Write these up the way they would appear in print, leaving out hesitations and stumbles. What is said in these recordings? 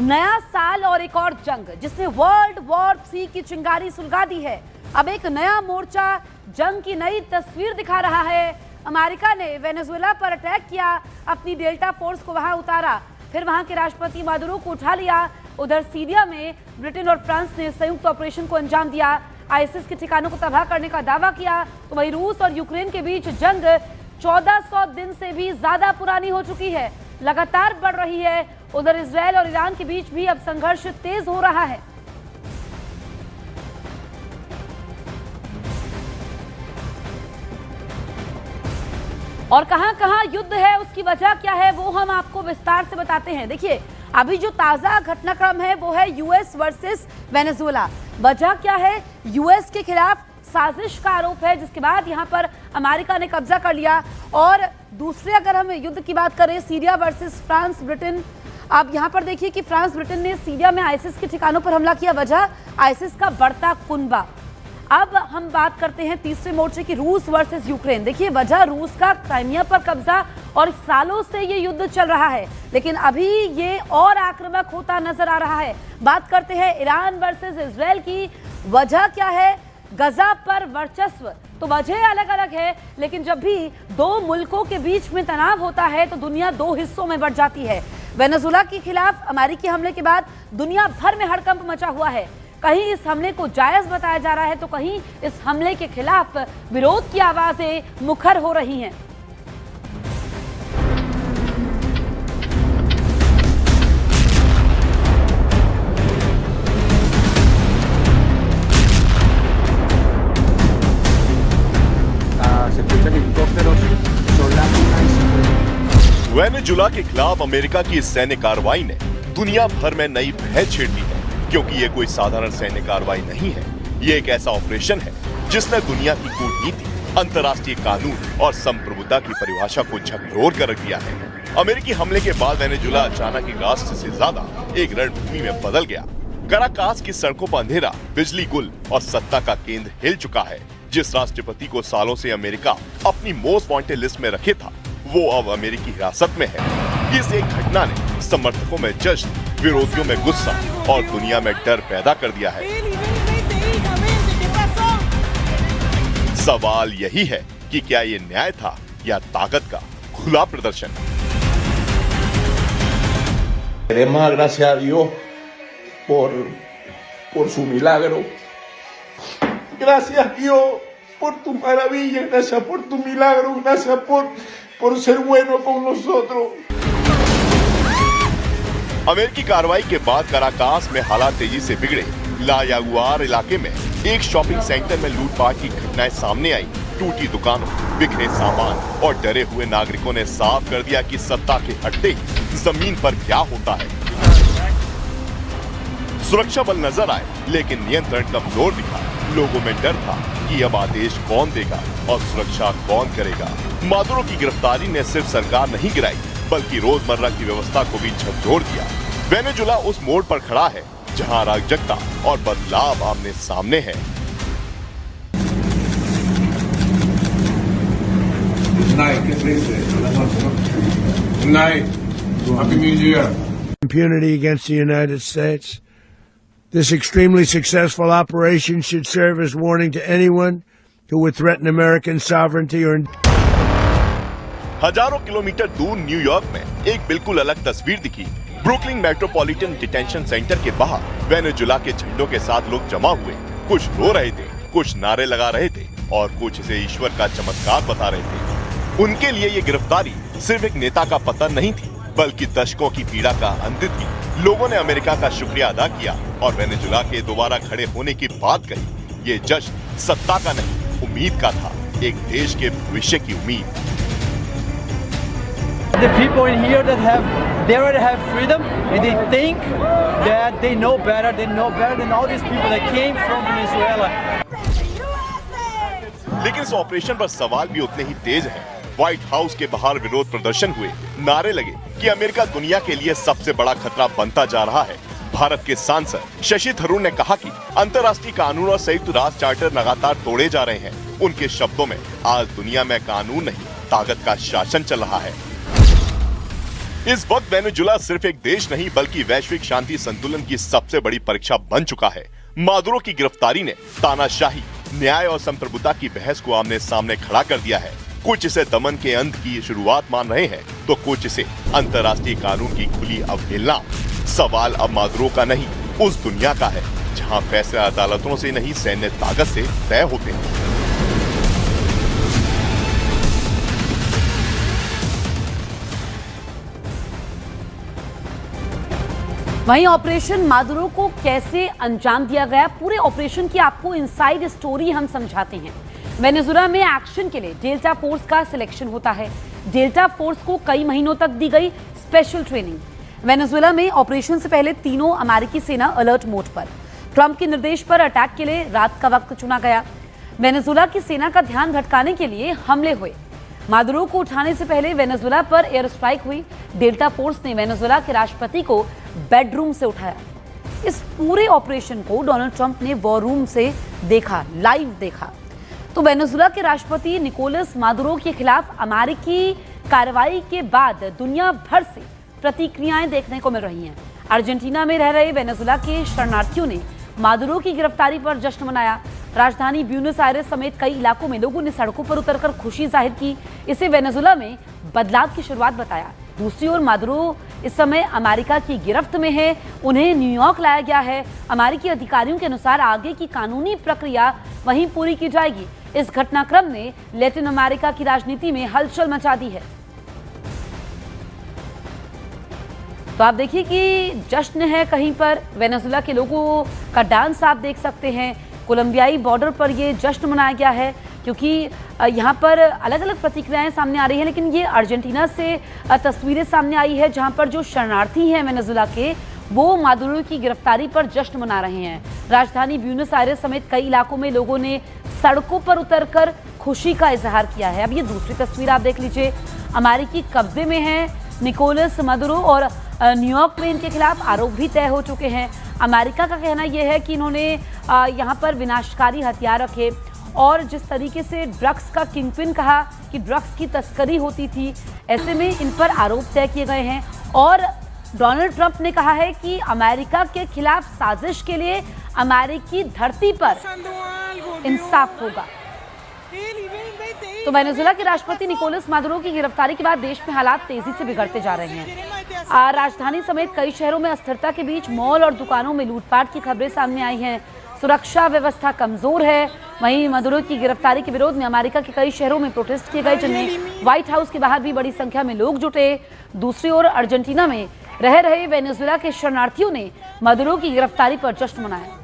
नया साल और एक और जंग जिसने वर्ल्ड वॉर 3 की चिंगारी सुलगा दी है। अब एक नया मोर्चा जंग की नई तस्वीर दिखा रहा है। अमेरिका ने वेनेजुएला पर अटैक किया, अपनी डेल्टा फोर्स को वहां उतारा, फिर वहां के राष्ट्रपति मादुरो को उठा लिया। उधर सीरिया में ब्रिटेन और फ्रांस ने संयुक्त ऑपरेशन को अंजाम दिया, आईएसआईएस के ठिकानों को तबाह करने का दावा किया। तो वहीं रूस और यूक्रेन के बीच जंग 1400 दिन से भी ज्यादा पुरानी हो चुकी है, लगातार बढ़ रही है। उधर इजरायल और ईरान के बीच भी अब संघर्ष तेज हो रहा है। और कहां-कहां युद्ध है, उसकी वजह क्या है, वो हम आपको विस्तार से बताते हैं। देखिए, अभी जो ताजा घटनाक्रम है वो है यूएस वर्सेस वेनेजुएला। वजह क्या है? यूएस के खिलाफ साजिश का आरोप है, जिसके बाद यहां पर अमेरिका ने कब्जा कर लिया। और दूसरे अगर हम युद्ध की बात करें, सीरिया वर्सेस फ्रांस ब्रिटेन। आप यहां पर देखिए कि फ्रांस ब्रिटेन ने सीरिया में आईएसआईएस के ठिकानों पर हमला किया, वजह आईएसआईएस का बढ़ता कुनबा। अब हम बात करते हैं तीसरे मोर्चे की, रूस वर्सेस यूक्रेन। देखिए, वजह रूस का क्राइमिया पर कब्जा, और सालों से ये युद्ध चल रहा है, लेकिन अभी ये और आक्रामक होता नजर आ रहा है। बात करते हैं ईरान वर्सेस इजरायल की। वजह क्या है? गजा पर वर्चस्व। तो वजह अलग अलग है, लेकिन जब भी दो मुल्कों के बीच में तनाव होता है तो दुनिया दो हिस्सों में बढ़ जाती है। वेनेजुएला के खिलाफ अमेरिकी हमले के बाद दुनिया भर में हड़कंप मचा हुआ है। कहीं इस हमले को जायज बताया जा रहा है, तो कहीं इस हमले के खिलाफ विरोध की आवाजें मुखर हो रही हैं। वेनेजुएला के खिलाफ अमेरिका की इस सैन्य कार्रवाई ने दुनिया भर में नई भय छेड़ दी है, क्योंकि ये कोई साधारण सैन्य कार्रवाई नहीं है। ये एक ऐसा ऑपरेशन है जिसने दुनिया की कूटनीति, अंतर्राष्ट्रीय कानून और संप्रभुता की परिभाषा को झकझोर कर रख दिया है। अमेरिकी हमले के बाद वेनेजुएला अचानक एक राष्ट्र से ज्यादा एक रणभूमि में बदल गया। कराकास की सड़कों पर अंधेरा, बिजली गुल और सत्ता का केंद्र हिल चुका है। जिस राष्ट्रपति को सालों से अमेरिका अपनी मोस्ट वांटेड लिस्ट में रखे था, वो अब अमेरिकी हिरासत में है। इस एक घटना ने समर्थकों में जश्न, विरोधियों में गुस्सा और दुनिया में डर पैदा कर दिया है। सवाल यही है कि क्या ये न्याय था या ताकत का खुला प्रदर्शन? Queremos dar gracias a Dios por su milagro. Gracias Dios por tu maravilla, gracias por tu milagro, gracias por ser bueno con nosotros. अमेरिकी कार्रवाई के बाद कराकास में हालात तेजी से बिगड़े। ला यागुआर इलाके में एक शॉपिंग सेंटर में लूटपाट की घटनाएं सामने आई। टूटी दुकानों, बिखरे सामान और डरे हुए नागरिकों ने साफ कर दिया कि सत्ता के हटते ही जमीन पर क्या होता है। सुरक्षा बल नजर आए, लेकिन नियंत्रण कमजोर दिखा। लोगों में डर था कि अब आदेश कौन देगा और सुरक्षा कौन करेगा। मादुरो की गिरफ्तारी ने सिर्फ सरकार नहीं गिराई, बल्कि रोजमर्रा की व्यवस्था को भी झकझोर दिया। वेनेजुएला उस मोड़ पर खड़ा है जहां अराजकता और बदलाव आमने सामने है। Impunity against the United States. This extremely successful operation should serve as warning to anyone who would threaten American sovereignty or हजारों किलोमीटर दूर न्यूयॉर्क में एक बिल्कुल अलग तस्वीर दिखी। ब्रुकलिन मेट्रोपॉलिटन डिटेंशन सेंटर के बाहर वेनेजुएला के झंडों के साथ लोग जमा हुए। कुछ रो रहे थे, कुछ नारे लगा रहे थे और कुछ इसे ईश्वर का चमत्कार बता रहे थे। उनके लिए ये गिरफ्तारी सिर्फ एक नेता का पतन नहीं थी, बल्कि दशकों की पीड़ा का अंत थी। लोगों ने अमेरिका का शुक्रिया अदा किया और वेनेजुएला के दोबारा खड़े होने की बात कही। ये जश्न सत्ता का नहीं, उम्मीद का था, एक देश के भविष्य की उम्मीद। The people in here they already have freedom, and they think that they know better than all these people that came from Venezuela. लेकिन इस ऑपरेशन पर सवाल भी उतने ही तेज हैं। व्हाइट हाउस के बाहर विरोध प्रदर्शन हुए, नारे लगे कि अमेरिका दुनिया के लिए सबसे बड़ा खतरा बनता जा रहा है। भारत के सांसद शशि थरूर ने कहा कि अंतर्राष्ट्रीय कानून और संयुक्त राष्ट्र चार्टर लगातार तोड़े जा रहे हैं। उनके शब्दों में आज दुनिया में कानून नहीं, ताकत का शासन चल रहा है। इस वक्त वेनेजुला सिर्फ एक देश नहीं बल्कि वैश्विक शांति संतुलन की सबसे बड़ी परीक्षा बन चुका है। मादुरो की गिरफ्तारी ने तानाशाही, न्याय और संप्रभुता की बहस को आमने सामने खड़ा कर दिया है। कुछ इसे दमन के अंत की शुरुआत मान रहे हैं तो कुछ इसे अंतर्राष्ट्रीय कानून की खुली अवहेलना। सवाल अब मादुरो का नहीं, उस दुनिया का है जहां फैसले अदालतों से नहीं सैन्य ताकत से तय होते हैं। वहीं ऑपरेशन मादुरो को कैसे अंजाम दिया गया, पूरे ऑपरेशन की आपको इनसाइड स्टोरी हम समझाते हैं। वेनेजुला में एक्शन के लिए डेल्टा फोर्स का सिलेक्शन होता है। डेल्टा फोर्स को कई महीनों तक दी गई स्पेशल ट्रेनिंग। वेनेजुला में ऑपरेशन से पहले तीनों अमेरिकी सेना अलर्ट मोड पर। ट्रंप के निर्देश पर अटैक के लिए रात का वक्त चुना गया। वेनेजुला की सेना का ध्यान भटकाने के लिए हमले हुए। मादुरो को उठाने से पहले वेनेजुला पर एयर स्ट्राइक हुई। डेल्टा फोर्स ने वेनेजुला के राष्ट्रपति को बेडरूम से उठाया। इस पूरे ऑपरेशन को डोनाल्ड ट्रंप ने वॉर रूम से देखा, लाइव देखा। तो वेनेजुला के राष्ट्रपति निकोलस मादुरो के खिलाफ अमेरिकी कार्रवाई के बाद दुनिया भर से प्रतिक्रियाएं देखने को मिल रही हैं। अर्जेंटीना में रह रहे वेनेजुला के शरणार्थियों ने मादुरो की गिरफ्तारी पर जश्न मनाया। राजधानी ब्यूनस आयरेस समेत कई इलाकों में लोगों ने सड़कों पर उतरकर खुशी जाहिर की। इसे वेनेजुला में बदलाव की शुरुआत बताया। दूसरी ओर मादुरो इस समय अमेरिका की गिरफ्त में है। उन्हें न्यूयॉर्क लाया गया है। अमेरिकी अधिकारियों के अनुसार आगे की कानूनी प्रक्रिया वहीं पूरी की जाएगी। इस घटनाक्रम ने लैटिन अमेरिका की राजनीति में हलचल मचा दी है। तो आप देखिए कि जश्न है कहीं पर, वेनेजुला के लोगों का डांस आप देख सकते हैं। कोलंबियाई बॉर्डर पर ये जश्न मनाया गया है क्योंकि यहाँ पर अलग अलग प्रतिक्रियाएं सामने आ रही हैं। लेकिन ये अर्जेंटीना से तस्वीरें सामने आई है जहाँ पर जो शरणार्थी हैं वेनेजुला के, वो मादुरो की गिरफ्तारी पर जश्न मना रहे हैं। राजधानी ब्यूनस आयरेस समेत कई इलाकों में लोगों ने सड़कों पर उतरकर खुशी का इजहार किया है। अब ये दूसरी तस्वीर आप देख लीजिए। अमेरिकी कब्जे में है निकोलस मादुरो और न्यूयॉर्क में इनके खिलाफ आरोप भी तय हो चुके हैं। अमेरिका का कहना यह है कि इन्होंने यहाँ पर विनाशकारी हथियार रखे और जिस तरीके से ड्रग्स का किंगपिन कहा कि ड्रग्स की तस्करी होती थी, ऐसे में इन पर आरोप तय किए गए हैं। और डोनाल्ड ट्रंप ने कहा है कि अमेरिका के खिलाफ साजिश के लिए अमेरिकी धरती पर इंसाफ होगा। तो वेनेजुला के राष्ट्रपति निकोलस मादुरो की गिरफ्तारी के बाद देश में हालात तेजी से बिगड़ते जा रहे हैं। राजधानी समेत कई शहरों में अस्थिरता के बीच मॉल और दुकानों में लूटपाट की खबरें सामने आई हैं। सुरक्षा व्यवस्था कमजोर है। वहीं मादुरो की गिरफ्तारी के विरोध में अमेरिका के कई शहरों में प्रोटेस्ट किए गए, जिनमें व्हाइट हाउस के बाहर भी बड़ी संख्या में लोग जुटे। दूसरी ओर अर्जेंटीना में रह रहे वेनेजुला के शरणार्थियों ने मादुरो की गिरफ्तारी पर जश्न मनाया।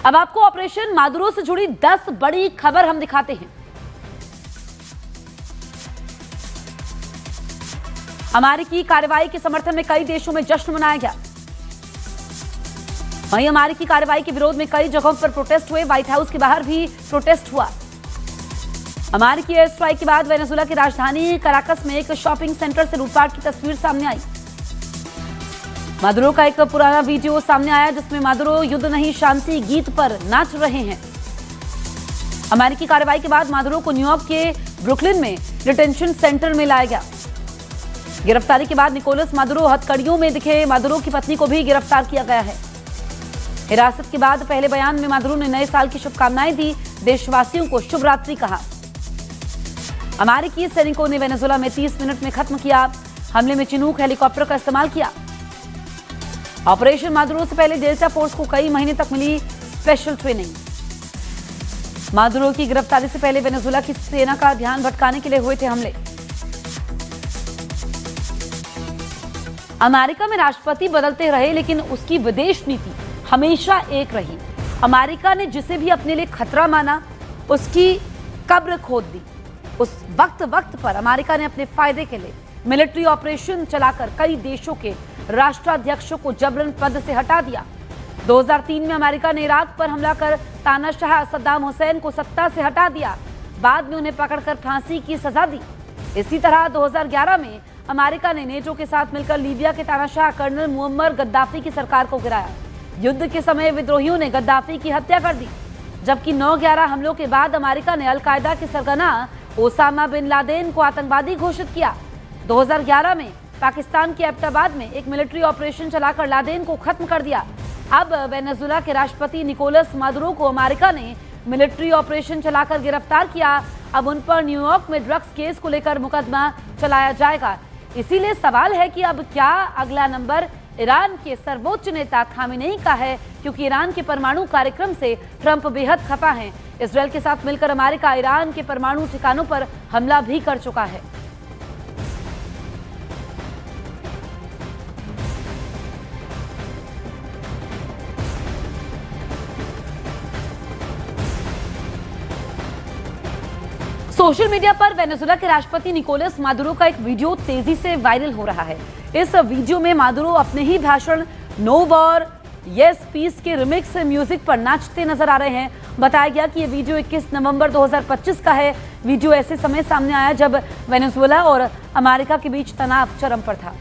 अब आपको ऑपरेशन मादुरो से जुड़ी 10 बड़ी खबर हम दिखाते हैं। अमेरिकी कार्रवाई के समर्थन में कई देशों में जश्न मनाया गया। वहीं अमेरिकी कार्रवाई के विरोध में कई जगहों पर प्रोटेस्ट हुए। व्हाइट हाउस के बाहर भी प्रोटेस्ट हुआ। अमेरिकी एयर स्ट्राइक के बाद वेनेजुला की राजधानी कराकस में एक शॉपिंग सेंटर से लूटपाट की तस्वीर सामने आई। मादुरो का एक पुराना वीडियो सामने आया जिसमें मादुरो युद्ध नहीं शांति गीत पर नाच रहे हैं। अमेरिकी कार्रवाई के बाद मादुरो को न्यूयॉर्क के ब्रुकलिन में डिटेंशन सेंटर में लाया गया। गिरफ्तारी के बाद निकोलस मादुरो हथकड़ियों में दिखे। मादुरो की पत्नी को भी गिरफ्तार किया गया है। हिरासत के बाद पहले बयान में मादुरो ने नए साल की शुभकामनाएं दी, देशवासियों को शुभ रात्रि कहा। अमेरिकी सैनिकों ने वेनेजुला में 30 मिनट में खत्म किया। हमले में चिनूक हेलीकॉप्टर का इस्तेमाल किया। ऑपरेशन मादुरो से पहले डेल्टा फोर्स को कई महीने तक मिली स्पेशल ट्रेनिंग। मादुरो की गिरफ्तारी से पहले वेनेजुला की सेना का ध्यान भटकाने के लिए हुए थे हमले। अमेरिका में राष्ट्रपति बदलते रहे लेकिन उसकी विदेश नीति हमेशा एक रही। अमेरिका ने जिसे भी अपने लिए खतरा माना उसकी कब्र खोद दी। उस वक्त पर अमेरिका ने अपने फायदे के लिए मिलिट्री ऑपरेशन चलाकर कई देशों के राष्ट्राध्यक्षों को जबरन पद से हटा दिया। 2003 में अमेरिका ने इराक पर हमला कर तानाशाह सद्दाम हुसैन को सत्ता से हटा दिया। बाद में उन्हें पकड़कर फांसी की सजा दी। इसी तरह 2011 में अमेरिका ने नेटो के साथ मिलकर लीबिया के तानाशाह कर्नल मुअम्मर गद्दाफी की सरकार को गिराया। युद्ध के समय विद्रोहियों ने गद्दाफी की हत्या कर दी, जबकि 9/11 हमलों के बाद अमेरिका ने अलकायदा के सरगना ओसामा बिन लादेन को आतंकवादी घोषित किया। 2011 में पाकिस्तान के एबटाबाद में एक मिलिट्री ऑपरेशन चलाकर लादेन को खत्म कर दिया। अब वेनेजुएला के राष्ट्रपति निकोलस मादुरो को अमेरिका ने मिलिट्री ऑपरेशन चलाकर गिरफ्तार किया। अब उन पर न्यूयॉर्क में ड्रग्स केस को लेकर मुकदमा चलाया जाएगा। इसीलिए सवाल है कि अब क्या अगला नंबर ईरान के सर्वोच्च नेता खामेनेई का है, क्योंकि ईरान के परमाणु कार्यक्रम से ट्रंप बेहद खफा हैं। इजरायल के साथ मिलकर अमेरिका ईरान के परमाणु ठिकानों पर हमला भी कर चुका है। सोशल मीडिया पर वेनेजुएला के राष्ट्रपति निकोलस मादुरो का एक वीडियो तेजी से वायरल हो रहा है। इस वीडियो में मादुरो अपने ही भाषण नो वॉर येस पीस के रिमिक्स म्यूजिक पर नाचते नजर आ रहे हैं। बताया गया कि ये वीडियो 21 नवंबर 2025 का है। वीडियो ऐसे समय सामने आया जब वेनेजुएला और अमेरिका के बीच तनाव चरम पर था।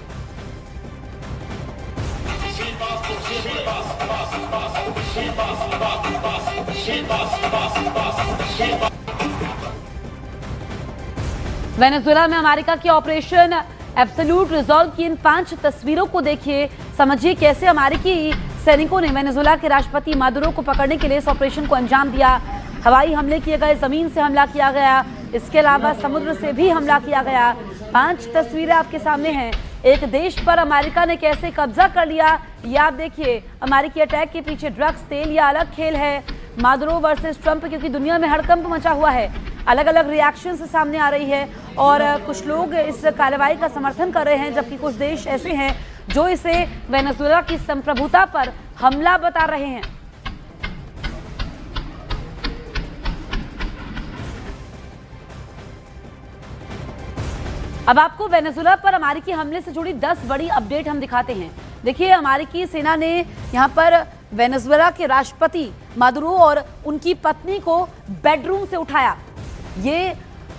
वेनेजुएला में अमेरिका के ऑपरेशन एब्सोल्यूट रिजॉल्व की इन 5 तस्वीरों को देखिए, समझिए कैसे अमेरिकी सैनिकों ने वेनेजुएला के राष्ट्रपति मादुरो को पकड़ने के लिए इस ऑपरेशन को अंजाम दिया। हवाई हमले किए गए, जमीन से हमला किया गया, इसके अलावा समुद्र से भी हमला किया गया। 5 तस्वीरें आपके सामने हैं। एक देश पर अमेरिका ने कैसे कब्जा कर लिया, ये आप देखिए। अमेरिकी अटैक के पीछे ड्रग्स, तेल या अलग खेल है। मादुरो वर्सेस ट्रंप, क्योंकि दुनिया में हड़कंप मचा हुआ है। अलग अलग रिएक्शन से सामने आ रही है और कुछ लोग इस कार्रवाई का समर्थन कर रहे हैं, जबकि कुछ देश ऐसे हैं जो इसे वेनेजुएला की संप्रभुता पर हमला बता रहे हैं। अब आपको वेनेजुएला पर अमेरिकी हमले से जुड़ी 10 बड़ी अपडेट हम दिखाते हैं। देखिए, अमेरिकी सेना ने यहां पर वेनेजुएला के राष्ट्रपति मादुरो और उनकी पत्नी को बेडरूम से उठाया। ये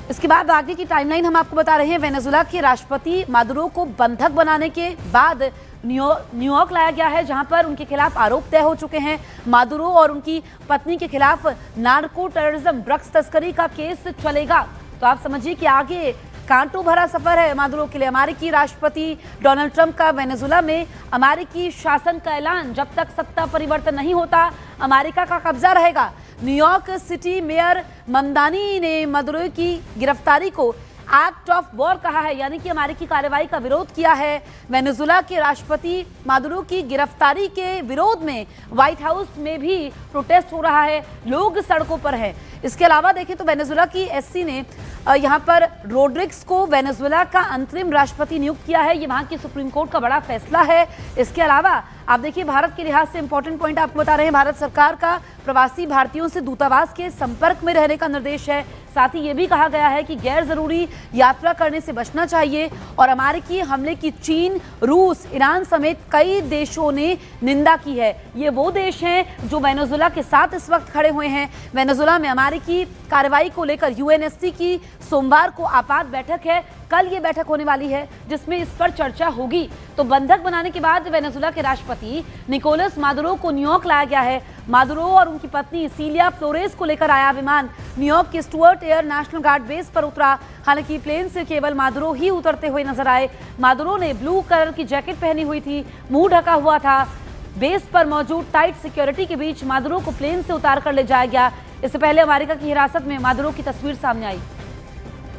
इसके बाद आगे की टाइमलाइन हम आपको बता रहे हैं। वेनेजुएला के राष्ट्रपति मादुरो को बंधक बनाने के बाद न्यूयॉर्क लाया गया है, जहां पर उनके खिलाफ आरोप तय हो चुके हैं। मादुरो और उनकी पत्नी के खिलाफ नार्को टेररिज्म, ड्रग्स तस्करी का केस चलेगा। तो आप समझिए कि आगे कांटों भरा सफर है मादुरो के लिए। अमेरिकी राष्ट्रपति डोनाल्ड ट्रंप का वेनेजुएला में अमेरिकी शासन का ऐलान, जब तक सत्ता परिवर्तन नहीं होता अमेरिका का कब्जा रहेगा। न्यूयॉर्क सिटी मेयर ममदानी ने मादुरो की गिरफ्तारी को एक्ट ऑफ वॉर कहा है, यानी कि अमेरिकी कार्रवाई का विरोध किया है। वेनेजुएला के राष्ट्रपति मादुरो की गिरफ्तारी के विरोध में व्हाइट हाउस में भी प्रोटेस्ट हो रहा है, लोग सड़कों पर हैं। इसके अलावा देखें तो वेनेजुएला की एससी ने यहां पर रोड्रिग्स को वेनेजुएला का अंतरिम राष्ट्रपति नियुक्त किया है। ये वहां की सुप्रीम कोर्ट का बड़ा फैसला है। इसके अलावा आप देखिए, भारत के लिहाज से इंपॉर्टेंट पॉइंट आपको बता रहे हैं। भारत सरकार का प्रवासी भारतीयों से दूतावास के संपर्क में रहने का निर्देश है। साथ ही ये भी कहा गया है कि गैर जरूरी यात्रा करने से बचना चाहिए। और अमेरिकी हमले की चीन, रूस, ईरान समेत कई देशों ने निंदा की है। ये वो देश हैं जो वेनेजुएला के साथ इस वक्त खड़े हुए हैं। वेनेजुएला में अमेरिकी कार्रवाई को लेकर यूएनएससी की सोमवार को आपात बैठक है। कल ये बैठक होने वाली है जिसमें इस पर चर्चा होगी। तो बंधक बनाने के बाद वेनेजुएला के राष्ट्रपति निकोलस मादुरो को न्यूयॉर्क लाया गया है। मादुरो और उनकी पत्नी सीलिया फ्लोरेस को लेकर आया विमान न्यूयॉर्क के Stuart air national guard base पर उतरा। हालांकि प्लेन से केवल मादुरो ही उतरते हुए नजर आए। मादुरो ने ब्लू कलर की जैकेट पहनी हुई थी, मुंह ढका हुआ था। बेस पर मौजूद टाइट सिक्योरिटी के बीच मादुरो को प्लेन से उतार कर ले जाया गया। इससे पहले अमेरिका की हिरासत में मादुरो की तस्वीर सामने आई।